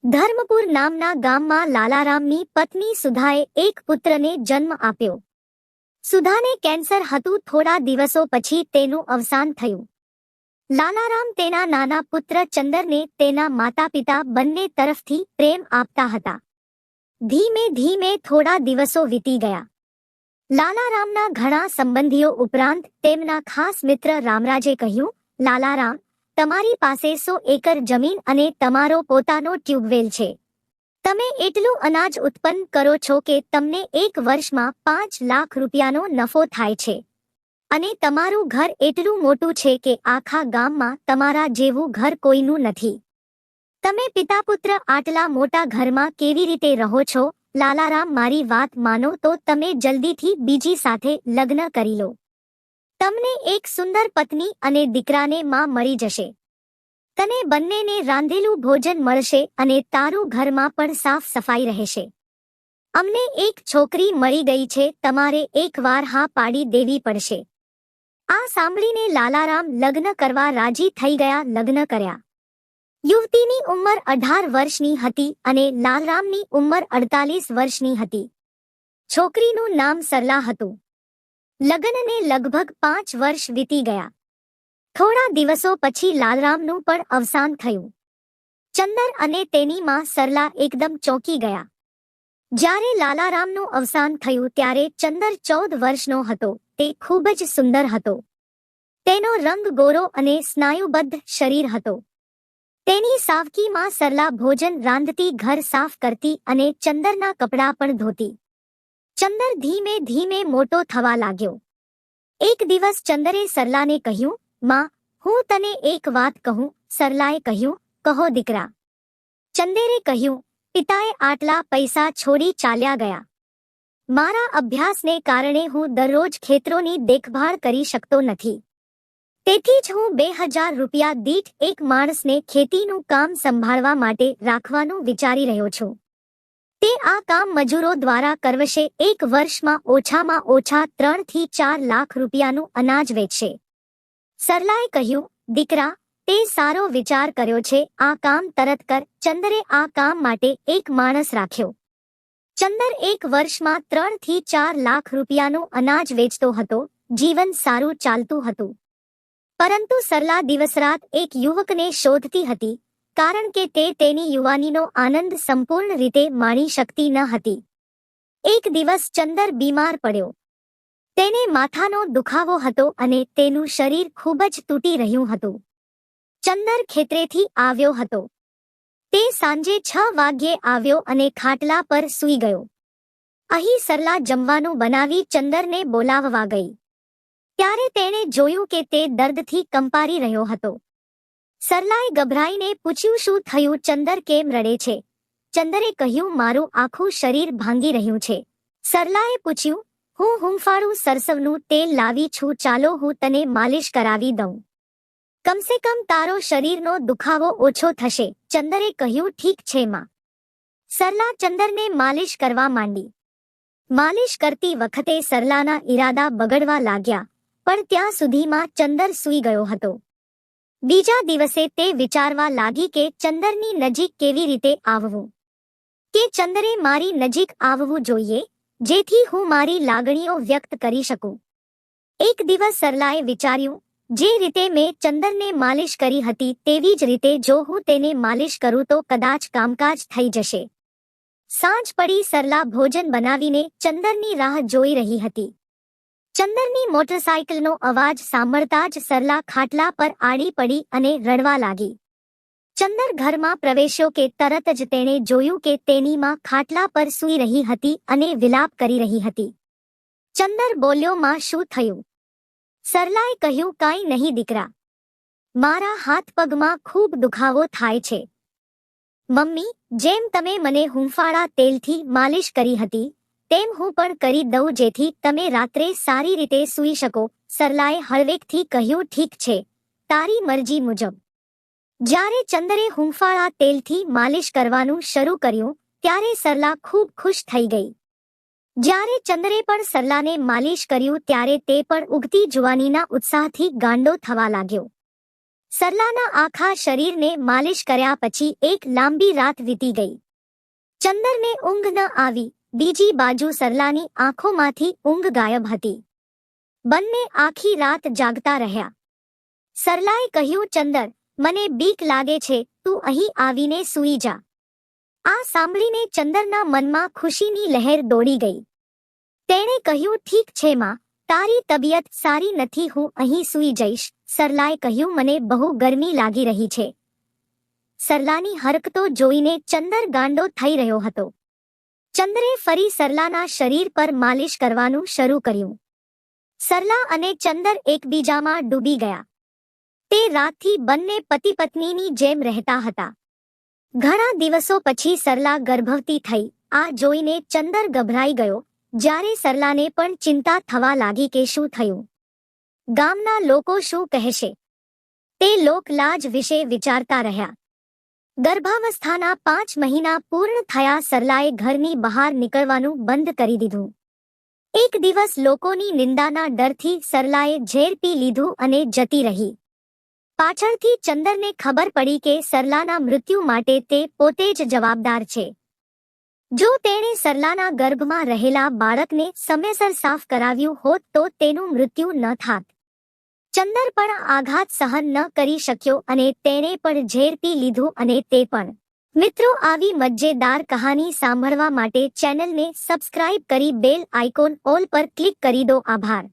ધર્મપુર નામના ગામમાં લાલારામની પત્ની સુધાએ એક પુત્રને જન્મ આપ્યો. સુધાને કેન્સર હતું. થોડા દિવસો પછી તેનું અવસાન થયું. લાલારામ તેના નાના પુત્ર ચંદરને તેના માતાપિતા બંને તરફથી પ્રેમ આપતા હતા. ધીમે ધીમે થોડા દિવસો વીતી ગયા. લાલારામના ઘણા સંબંધીઓ ઉપરાંત તેમના ખાસ મિત્ર રામરાજે કહ્યું, લાલારામ, તમારી પાસે 100 એકર જમીન અને તમારો પોતાનો ટ્યુબવેલ છે. તમે એટલું અનાજ ઉત્પન્ન કરો છો કે તમને એક વર્ષમાં 5 લાખ રૂપિયાનો નફો થાય છે. અને તમારું ઘર એટલું મોટું છે કે આખા ગામમાં તમારા જેવું ઘર કોઈનું નથી. તમે પિતા પુત્ર આટલા મોટા ઘરમાં કેવી રીતે રહો છો? લાલારામ, મારી વાત માનો તો તમે જલ્દીથી બીજી સાથે લગ્ન કરી લો. તમને એક સુંદર પત્ની અને દીકરાને માં મળી જશે. તને બંનેને રાંધેલું ભોજન મળશે અને તારું ઘરમાં પણ સાફ સફાઈ રહેશે. અમને એક છોકરી મળી ગઈ છે, તમારે એકવાર હા પાડી દેવી પડશે. આ સાંભળીને લાલારામ લગ્ન કરવા રાજી થઈ ગયા. લગ્ન કર્યા. યુવતીની ઉંમર 18 વર્ષની હતી અને લાલરામની ઉંમર 48 વર્ષની હતી. છોકરીનું નામ સરલા હતું. લગ્નને લગભગ 5 વર્ષ વીતી ગયા. થોડા દિવસો પછી લાલરામનું પણ અવસાન થયું. ચંદર અને તેની માં સરલા એકદમ ચોંકી ગયા. જ્યારે લાલારામનું અવસાન થયું ત્યારે ચંદર 14 વર્ષનો હતો. તે ખૂબ જ સુંદર હતો. તેનો રંગ ગોરો અને સ્નાયુબદ્ધ શરીર હતો. તેની સાવકીમાં સરલા ભોજન રાંધતી, ઘર સાફ કરતી અને ચંદરના કપડાં પણ ધોતી. ચંદર ધીમે ધીમે મોટો થવા લાગ્યો. એક દિવસ ચંદરે સરલાને કહ્યું, માં, હું તને એક વાત કહું. સરલાએ કહ્યું, કહો દીકરા. ચંદેરે કહ્યું, પિતાએ આટલા પૈસા છોડી ચાલ્યા ગયા. મારા અભ્યાસને કારણે હું દરરોજ ખેતરોની દેખભાળ કરી શકતો નથી. તેથી જ હું 2000 રૂપિયા દીઠ એક માણસને ખેતીનું કામ સંભાળવા માટે રાખવાનું વિચારી રહ્યો છું. તે આ કામ મજૂરો દ્વારા કરવશે. એક વર્ષમાં ઓછામાં ઓછા 3 થી 4 લાખ રૂપિયાનું અનાજ વેચશે. સરલાએ કહ્યું, દીકરા, તે સારો વિચાર કર્યો છે. આ કામ તરત કર. ચંદરે આ કામ માટે એક માણસ રાખ્યો. ચંદર એક વર્ષમાં 3 થી 4 લાખ રૂપિયાનું અનાજ વેચતો હતો. જીવન સારું ચાલતું હતું. પરંતુ સરલા દિવસરાત એક યુવકને શોધતી હતી, કારણ કે તે તેની યુવાનીનો આનંદ સંપૂર્ણ રીતે માણી શકતી ન હતી. એક દિવસ ચંદર બીમાર પડ્યો. તેને માથાનો દુખાવો હતો અને તેનું શરીર ખૂબ જ તૂટી રહ્યું હતું. ચંદર ખેતરેથી આવ્યો હતો. તે સાંજે 6 વાગ્યે આવ્યો અને ખાટલા પર સૂઈ ગયો. અહીં સરલા જમવાનું બનાવી ચંદરને બોલાવવા ગઈ. ત્યારે તેણે જોયું કે તે દર્દથી કંપારી રહ્યો હતો. સરલાએ ગભરાઈને પૂછ્યું, શું થયું? ચંદર કેમ રડે છે? ચંદરે કહ્યું, મારું આખું શરીર ભાંગી રહ્યું છે. સરલાએ પૂછ્યું, હું હૂંફાળું સરસવનું તેલ લાવી છું, ચાલો હું તને માલિશ કરાવી દઉં. કમસે કમ તારો શરીરનો દુખાવો ઓછો થશે. ચંદરે કહ્યું, ઠીક છે માં. સરલા ચંદરને માલિશ કરવા માંડી. માલિશ કરતી વખતે સરલાના ઈરાદા બગડવા લાગ્યા, પણ ત્યાં સુધીમાં ચંદર સૂઈ ગયો હતો. બીજા દિવસે તે વિચારવા લાગી કે ચંદરની નજીક કેવી રીતે આવવું. કે ચંદરે મારી નજીક આવવું જોઈએ, જેથી હું મારી લાગણીઓ વ્યક્ત કરી શકું. એક દિવસ સરલાએ વિચાર્યું, જે રીતે મેં ચંદરને માલિશ કરી હતી તેવી જ રીતે જો હું તેને માલિશ કરું તો કદાચ કામકાજ થઈ જશે. સાંજ પડી. સરલા ભોજન બનાવીને ચંદરની રાહ જોઈ રહી હતી. ચંદરની મોટરસાઇકલનો અવાજ સાંભળતા જ સરલા ખાટલા પર આડી પડી અને રડવા લાગી. ચંદર ઘરમાં પ્રવેશ્યો કે તરત જ તેણે જોયું કે તેની માં ખાટલા પર સૂઈ રહી હતી અને વિલાપ કરી રહી હતી. ચંદર બોલ્યો, માં, શું થયું? સરલાએ કહ્યું, કાંઈ નહીં દીકરા. મારા હાથ પગમાં ખૂબ દુખાવો થાય છે. મમ્મી, જેમ તમે મને હૂંફાળા તેલથી માલિશ કરી હતી તેમ હું પણ કરી દઉં, જેથી તમે રાત્રે સારી રીતે સૂઈ શકો. સરલાએ હળવેકથી કહ્યું, ઠીક છે, તારી મરજી મુજબ. જ્યારે ચંદરે હૂંફાળા તેલથી માલિશ કરવાનું શરૂ કર્યું ત્યારે સરલા ખૂબ ખુશ થઈ ગઈ. જ્યારે ચંદરે પણ સરલાને માલિશ કર્યું ત્યારે તે પણ ઉગતી જુવાનીના ઉત્સાહથી ગાંડો થવા લાગ્યો. સરલાના આખા શરીરને માલિશ કર્યા પછી એક લાંબી રાત વીતી ગઈ. ચંદરને ઊંઘ ન આવી. બીજી બાજુ સરલાની આંખોમાંથી ઊંઘ ગાયબ હતી. બંને આખી રાત જાગતા રહ્યા. સરલાએ કહ્યું, ચંદર, મને બીક લાગે છે, તું અહીં આવીને સૂઈ જા. આ સાંભળીને ચંદરના મનમાં ખુશીની લહેર દોડી ગઈ. તેણે કહ્યું, ઠીક છે માં, તારી તબિયત સારી નથી, હું અહીં સૂઈ જઈશ. સરલાએ કહ્યું, મને બહુ ગરમી લાગી રહી છે. સરલાની હરકતો જોઈને ચંદર ગાંડો થઈ રહ્યો હતો. ચંદરે ફરી સરલાના શરીર પર માલિશ કરવાનું શરૂ કર્યું. સરલા અને ચંદર એકબીજામાં ડૂબી ગયા. તે રાતથી બંને પતિ પત્નીની જેમ રહેતા હતા. ઘણા દિવસો પછી સરલા ગર્ભવતી થઈ. આ જોઈને ચંદર ગભરાઈ ગયો. જ્યારે સરલાને પણ ચિંતા થવા લાગી કે શું થયું, ગામના લોકો શું કહેશે. તે લોકલાજ વિશે વિચારતા રહ્યા. ગર્ભાવસ્થાના 5 મહિના પૂર્ણ થયા. સરલાએ ઘરની બહાર નીકળવાનું બંધ કરી દીધું. એક દિવસ લોકોની નિંદાના ડરથી સરલાએ ઝેર પી લીધું અને જતી રહી. પાછળથી ચંદરને ખબર પડી કે સરલાના મૃત્યુ માટે તે પોતે જ જવાબદાર છે. જો તેણે સરલાના ગર્ભમાં રહેલા બાળકને સમયસર સાફ કરાવ્યું હોત તો તેનું મૃત્યુ ન થાત. ચંદર પણ આઘાત સહન ન કરી શક્યો અને તેણે પણ ઝેર પી લીધું અને તે પણ. મિત્રો, આવી મજેદાર કહાની સાંભળવા માટે ચેનલને સબસ્ક્રાઇબ કરી બેલ આઇકોન ઓલ પર ક્લિક કરી દો. આભાર.